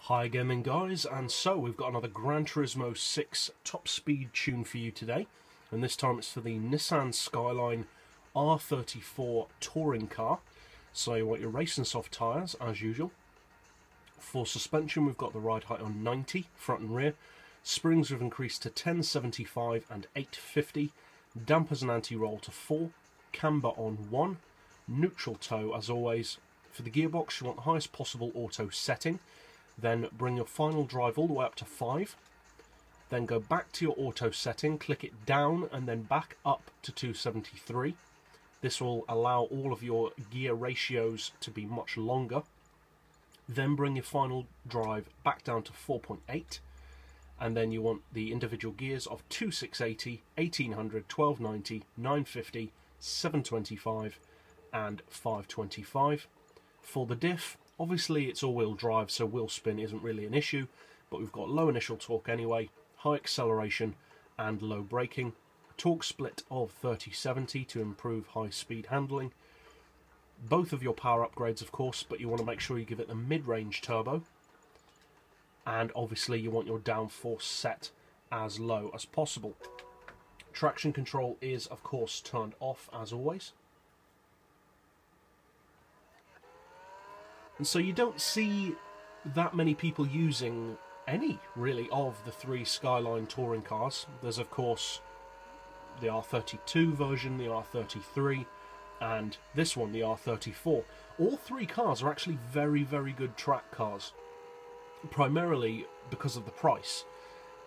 Hi gaming guys, and so we've got another GranTurismo 6 top speed tune for you today, and this time it's for the Nissan Skyline R34 Touring Car. So you want your racing soft tyres as usual. For suspension we've got the ride height on 90, front and rear. Springs we've increased to 1075 and 850. Dampers and anti-roll to 4. Camber on 1. Neutral toe as always. For the gearbox you want the highest possible auto setting. Then bring your final drive all the way up to 5. Then go back to your auto setting, click it down and then back up to 273. This will allow all of your gear ratios to be much longer. Then bring your final drive back down to 4.8. And then you want the individual gears of 2680, 1800, 1290, 950, 725 and 525. For the diff, obviously it's all-wheel drive, so wheel spin isn't really an issue, but we've got low initial torque anyway, high acceleration and low braking, torque split of 30-70 to improve high-speed handling. Both of your power upgrades, of course, but you want to make sure you give it the mid-range turbo, and obviously you want your downforce set as low as possible. Traction control is, of course, turned off as always. And so you don't see that many people using any, really, of the three Skyline touring cars. There's, of course, the R32 version, the R33, and this one, the R34. All three cars are actually very, very good track cars, primarily because of the price,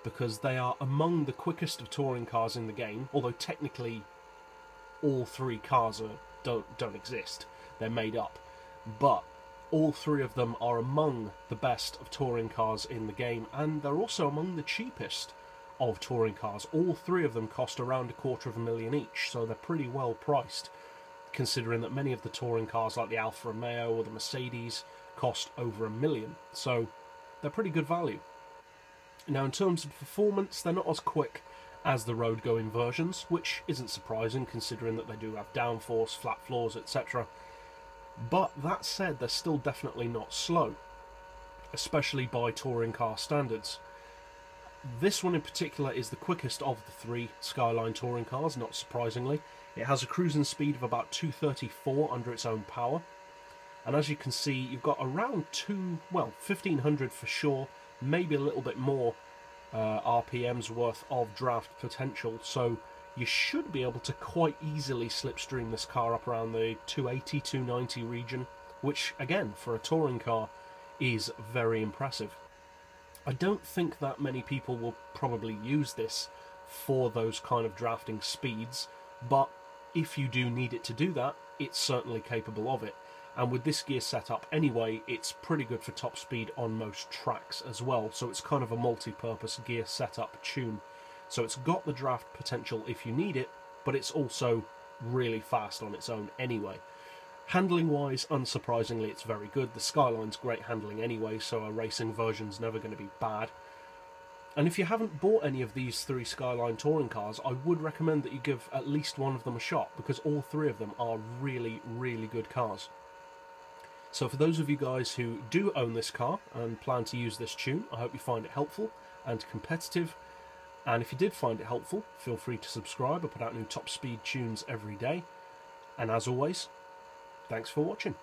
because they are among the quickest of touring cars in the game, although technically all three cars don't exist. They're made up. But all three of them are among the best of touring cars in the game, and they're also among the cheapest of touring cars. All three of them cost around $250,000 each, so they're pretty well priced, considering that many of the touring cars like the Alfa Romeo or the Mercedes cost over $1 million, so they're pretty good value. Now in terms of performance, they're not as quick as the road-going versions, which isn't surprising considering that they do have downforce, flat floors, etc. But that said, they're still definitely not slow, especially by touring car standards. This one in particular is the quickest of the three Skyline touring cars, not surprisingly. It has a cruising speed of about 234 under its own power. And as you can see, you've got around 1500 for sure, maybe a little bit more RPMs worth of draft potential. So you should be able to quite easily slipstream this car up around the 280, 290 region, which, again, for a touring car, is very impressive. I don't think that many people will probably use this for those kind of drafting speeds, but if you do need it to do that, it's certainly capable of it. And with this gear setup anyway, it's pretty good for top speed on most tracks as well, so it's kind of a multi-purpose gear setup tune. So it's got the draft potential if you need it, but it's also really fast on its own anyway. Handling-wise, unsurprisingly, it's very good. The Skyline's great handling anyway, so a racing version's never going to be bad. And if you haven't bought any of these three Skyline touring cars, I would recommend that you give at least one of them a shot, because all three of them are really, really good cars. So for those of you guys who do own this car and plan to use this tune, I hope you find it helpful and competitive. And if you did find it helpful, feel free to subscribe. I put out new top speed tunes every day. And as always, thanks for watching.